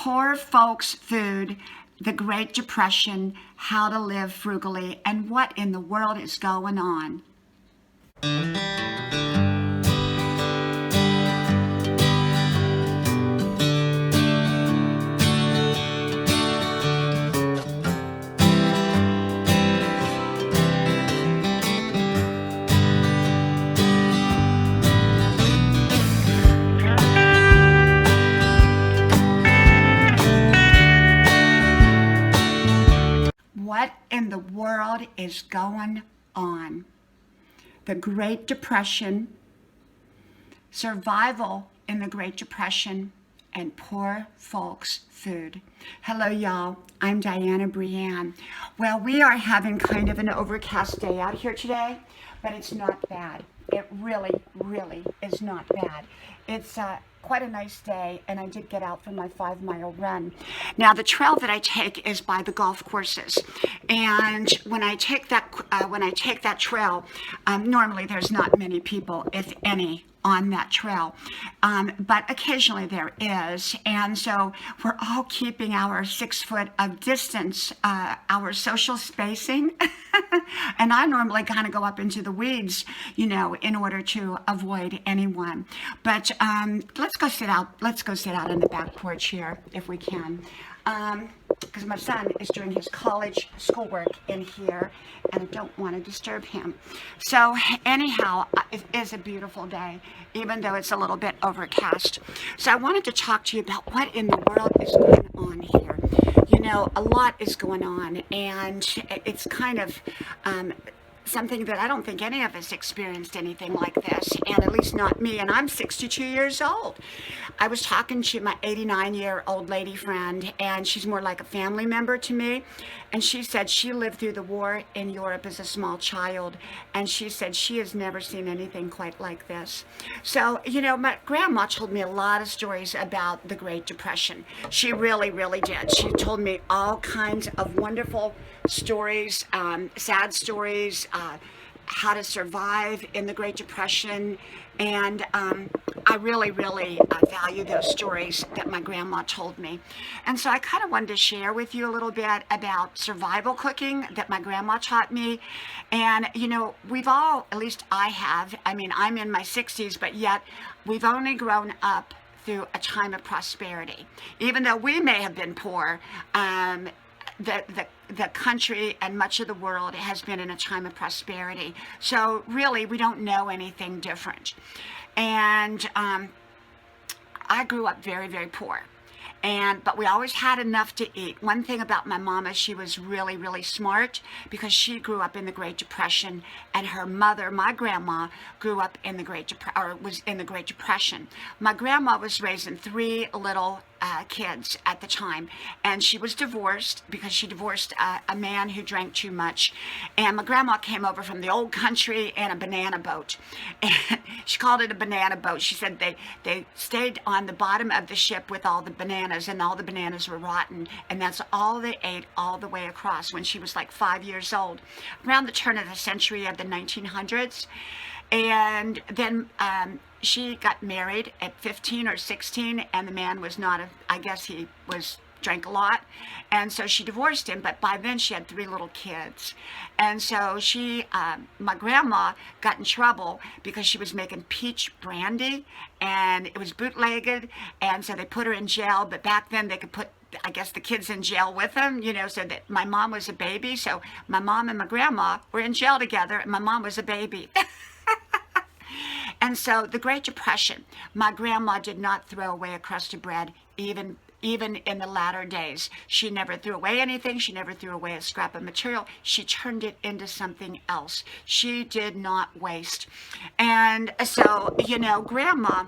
Poor Folks Food, the Great Depression, How to Live Frugally, and what in the world is going on. What in the world is going on? The Great Depression, survival in the Great Depression, and poor folks' food. Hello, y'all. I'm Diana Brienne. Well, we are having kind of an overcast day out here today, but it's not bad. It really, really is not bad. It's quite a nice day, and I did get out for my 5-mile run. Now, the trail that I take is by the golf courses, and when I take that trail, normally there's not many people, if any, on that trail, but occasionally there is, and so we're all keeping our 6 foot of distance, our social spacing, and I normally kind of go up into the weeds, you know, in order to avoid anyone. But let's go sit out on the back porch here if we can. Because my son is doing his college schoolwork in here, and I don't want to disturb him. So anyhow, it is a beautiful day, even though it's a little bit overcast. So I wanted to talk to you about what in the world is going on here. You know, a lot is going on, and it's kind of something that I don't think any of us experienced anything like this, and at least not me, and I'm 62 years old. I was talking to my 89-year-old lady friend, and she's more like a family member to me, and she said she lived through the war in Europe as a small child, and she said she has never seen anything quite like this. So, you know, my grandma told me a lot of stories about the Great Depression. She really, really did. She told me all kinds of wonderful stories, sad stories, how to survive in the Great Depression, and I really, really value those stories that my grandma told me. And so I kind of wanted to share with you a little bit about survival cooking that my grandma taught me. And, you know, we've all, at least I have, I mean, I'm in my 60s, but yet we've only grown up through a time of prosperity. Even though we may have been poor, the country and much of the world has been in a time of prosperity. So really, we don't know anything different. And I grew up very, very poor. But we always had enough to eat. One thing about my mama, she was really, really smart because she grew up in the Great Depression, and her mother, my grandma, grew up in the was in the Great Depression. My grandma was raising 3 little kids at the time, and she was divorced because she divorced a man who drank too much. And my grandma came over from the old country in a banana boat, and she called it a banana boat. She said they stayed on the bottom of the ship with all the bananas, and all the bananas were rotten, and that's all they ate all the way across when she was like 5 years old, around the turn of the century of the 1900s. And then she got married at 15 or 16, and the man was not I guess he drank a lot, and so she divorced him, but by then she had 3 little kids. And so my grandma got in trouble because she was making peach brandy, and it was bootlegged, and so they put her in jail. But back then they could put, I guess, the kids in jail with them, you know, so that my mom was a baby. So my mom and my grandma were in jail together, and my mom was a baby. And so the Great Depression, my grandma did not throw away a crust of bread, even in the latter days. She never threw away anything. She never threw away a scrap of material. She turned it into something else. She did not waste. And so, you know, grandma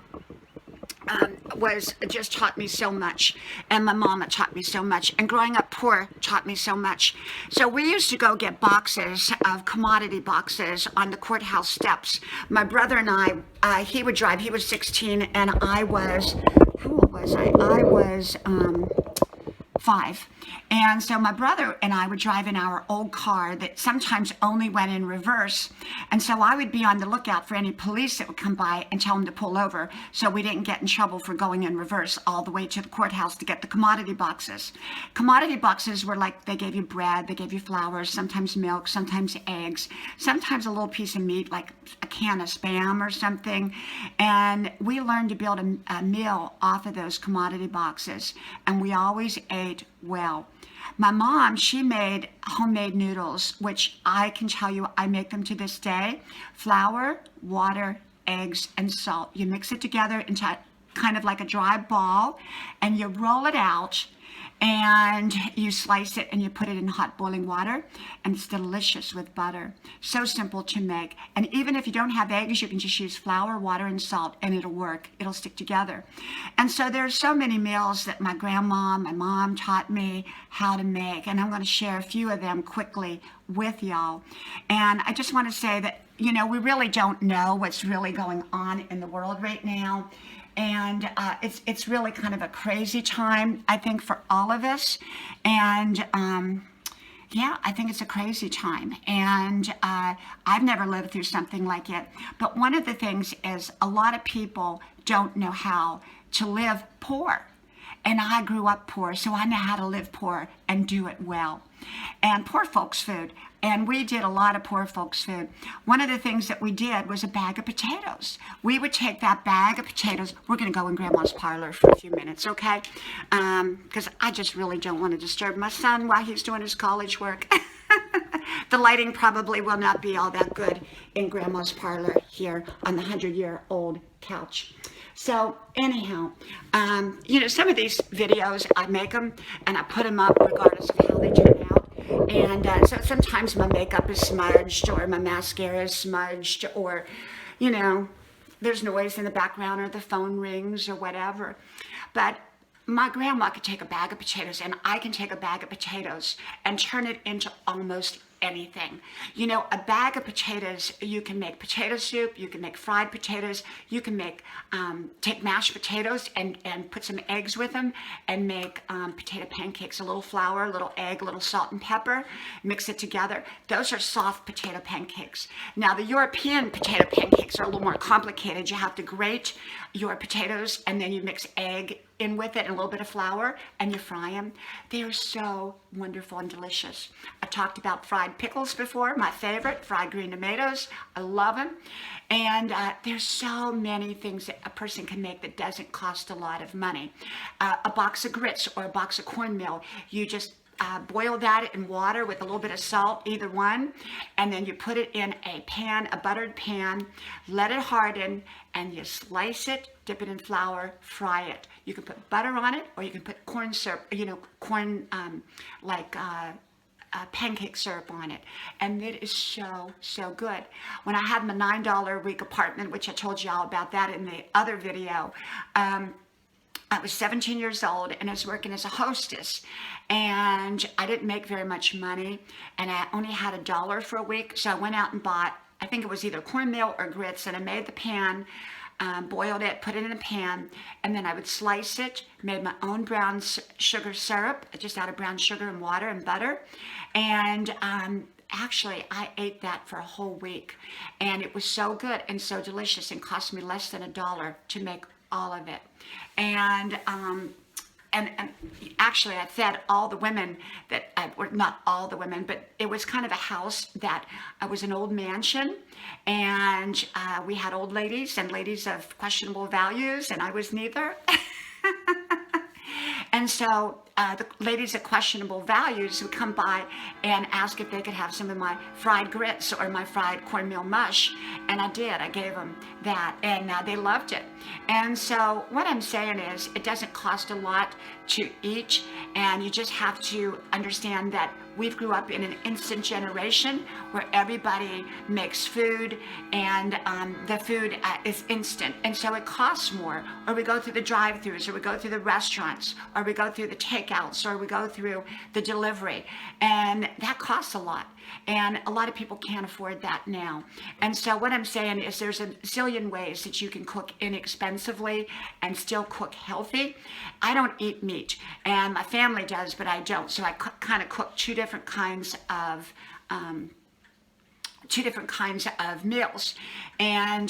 was just taught me so much, and my mama taught me so much, and growing up poor taught me so much. So we used to go get boxes of commodity boxes on the courthouse steps. My brother and I, he would drive. He was 16, and I was, how old was I? I was 5. And so my brother and I would drive in our old car that sometimes only went in reverse. And so I would be on the lookout for any police that would come by and tell them to pull over so we didn't get in trouble for going in reverse all the way to the courthouse to get the commodity boxes. Commodity boxes were like, they gave you bread, they gave you flour, sometimes milk, sometimes eggs, sometimes a little piece of meat like a can of Spam or something. And we learned to build a meal off of those commodity boxes, and we always ate well. My mom, she made homemade noodles, which I can tell you I make them to this day. Flour, water, eggs, and salt. You mix it together into kind of like a dry ball, and you roll it out, and you slice it and you put it in hot boiling water, and it's delicious with butter. So simple to make. And even if you don't have eggs, you can just use flour, water, and salt, and it'll work. It'll stick together. And so there's so many meals that my grandma, my mom taught me how to make, and I'm going to share a few of them quickly with y'all. And I just want to say that, you know, we really don't know what's really going on in the world right now. And it's really kind of a crazy time, I think, for all of us. And yeah, I think it's a crazy time. And I've never lived through something like it. But one of the things is a lot of people don't know how to live poor. And I grew up poor, so I know how to live poor and do it well. And poor folks' food. And we did a lot of poor folks' food. One of the things that we did was a bag of potatoes. We would take that bag of potatoes. We're going to go in Grandma's parlor for a few minutes, okay? Because I just really don't want to disturb my son while he's doing his college work. The lighting probably will not be all that good in Grandma's parlor here on the 100-year-old couch. So anyhow, you know, some of these videos, I make them and I put them up regardless of how they turn out. And so sometimes my makeup is smudged or my mascara is smudged, or, you know, there's noise in the background or the phone rings or whatever. But my grandma could take a bag of potatoes, and I can take a bag of potatoes and turn it into almost anything. You know, a bag of potatoes, you can make potato soup, you can make fried potatoes, you can make, take mashed potatoes and put some eggs with them and make potato pancakes, a little flour, a little egg, a little salt and pepper, mix it together. Those are soft potato pancakes. Now, the European potato pancakes are a little more complicated. You have to grate your potatoes, and then you mix egg in with it and a little bit of flour, and you fry them. They're so wonderful and delicious. I talked about fried pickles before, my favorite, fried green tomatoes. I love them. And there's so many things that a person can make that doesn't cost a lot of money. A box of grits or a box of cornmeal, you just boil that in water with a little bit of salt, either one, and then you put it in a pan, a buttered pan, let it harden, and you slice it, dip it in flour, fry it. You can put butter on it, or you can put corn syrup, you know, corn, pancake syrup on it, and it is so, so good. When I had my $9 a week apartment, which I told you all about that in the other video, I was 17 years old, and I was working as a hostess, and I didn't make very much money, and I only had $1 for a week, so I went out and bought, I think it was either cornmeal or grits, and I made the pan, boiled it, put it in a pan, and then I would slice it, made my own brown sugar syrup, just out of brown sugar and water and butter, and actually, I ate that for a whole week, and it was so good and so delicious, and cost me less than $1 to make all of it. And actually, I fed all the women that, or not all the women, but it was kind of a house that was an old mansion, and we had old ladies and ladies of questionable values, and I was neither. And so the ladies of questionable values would come by and ask if they could have some of my fried grits or my fried cornmeal mush. And I did. I gave them that, and they loved it. And so what I'm saying is, it doesn't cost a lot to eat, and you just have to understand that we've grew up in an instant generation where everybody makes food, and the food is instant, and so it costs more. Or we go through the drive-thrus, or we go through the restaurants, or we go through the takeout takeouts or we go through the delivery, and that costs a lot. And a lot of people can't afford that now. And so what I'm saying is there's a zillion ways that you can cook inexpensively and still cook healthy. I don't eat meat, and my family does, but I don't. So I kind of cook two different kinds of meals. And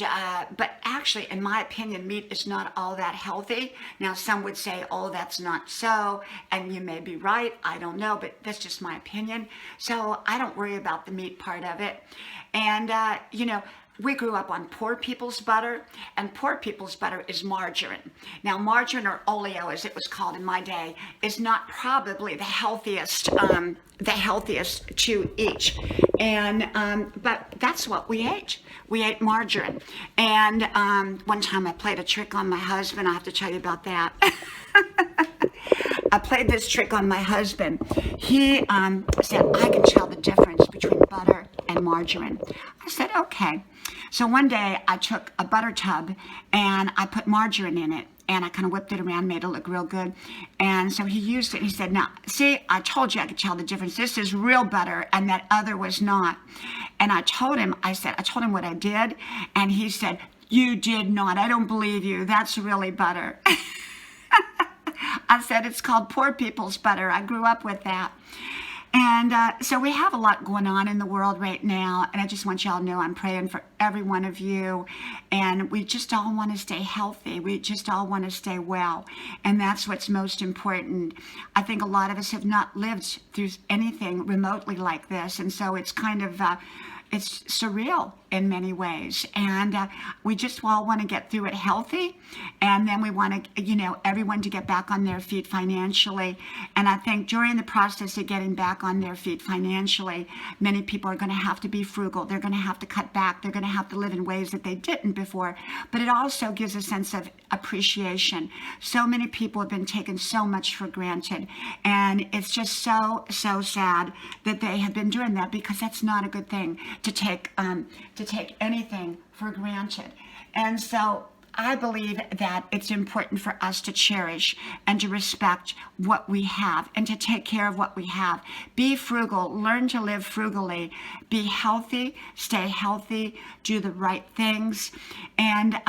but actually, in my opinion, meat is not all that healthy. Now some would say, oh, that's not so, and you may be right, I don't know, but that's just my opinion. So I don't worry about the meat part of it. And we grew up on poor people's butter, and poor people's butter is margarine. Now, margarine, or oleo as it was called in my day, is not probably the healthiest to eat. And but that's what we ate. We ate margarine. And one time I played a trick on my husband. I have to tell you about that. I played this trick on my husband. He said, I can tell the difference between butter and margarine. I said, okay. So one day I took a butter tub and I put margarine in it, and I kind of whipped it around, made it look real good. And so he used it. He said, now, see, I told you I could tell the difference. This is real butter, and that other was not. And I told him what I did. And he said, you did not. I don't believe you. That's really butter. I said, it's called poor people's butter. I grew up with that. And so we have a lot going on in the world right now. And I just want y'all to know I'm praying for every one of you. And we just all want to stay healthy. We just all want to stay well. And that's what's most important. I think a lot of us have not lived through anything remotely like this. And so it's kind of, it's surreal in many ways. And we just all want to get through it healthy. And then we want to, everyone to get back on their feet financially. And I think during the process of getting back on their feet financially, many people are going to have to be frugal. They're going to have to cut back. They're going to have to live in ways that they didn't before. But it also gives a sense of appreciation. So many people have been taken so much for granted. And it's just so, so sad that they have been doing that, because that's not a good thing to take anything for granted. And so I believe that it's important for us to cherish and to respect what we have and to take care of what we have. Be frugal, learn to live frugally, be healthy, stay healthy, do the right things, and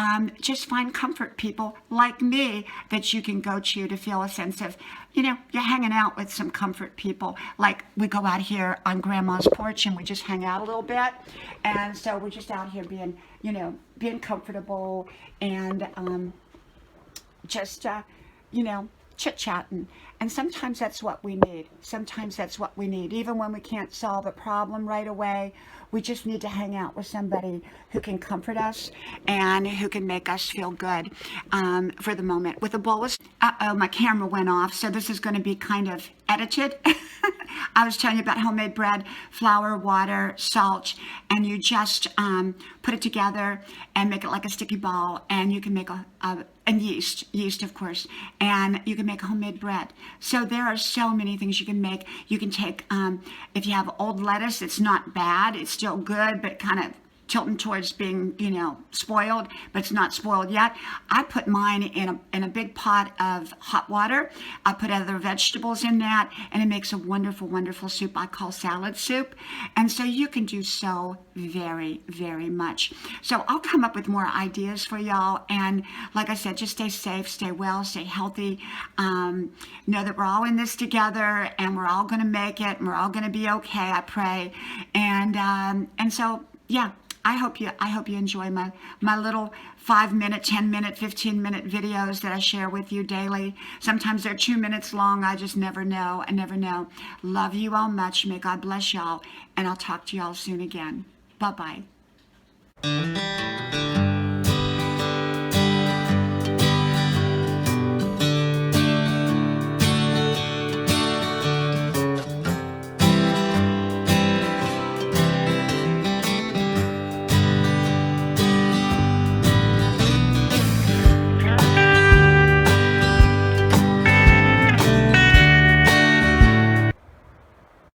just find comfort people like me that you can go to feel a sense of, you're hanging out with some comfort people. Like we go out here on Grandma's porch and we just hang out a little bit. And so we're just out here being, being comfortable and just, chit-chatting. And sometimes that's what we need. Sometimes that's what we need. Even when we can't solve a problem right away, we just need to hang out with somebody who can comfort us and who can make us feel good for the moment. With a bowl of, my camera went off, so this is going to be kind of edited. I was telling you about homemade bread, flour, water, salt, and you just put it together and make it like a sticky ball, and you can make and yeast of course, and you can make homemade bread. So there are so many things you can make. You can take, if you have old lettuce, it's not bad, it's still good, but kind of tilting towards being, spoiled, but it's not spoiled yet. I put mine in a big pot of hot water. I put other vegetables in that, and it makes a wonderful, wonderful soup I call salad soup. And so you can do so very, very much. So I'll come up with more ideas for y'all. And like I said, just stay safe, stay well, stay healthy. Know that we're all in this together, and we're all going to make it, and we're all going to be okay, I pray. And so, yeah. I hope you enjoy my little 5-minute, 10-minute, 15-minute videos that I share with you daily. Sometimes they're 2 minutes long. I just never know. I never know. Love you all much. May God bless y'all. And I'll talk to y'all soon again. Bye-bye.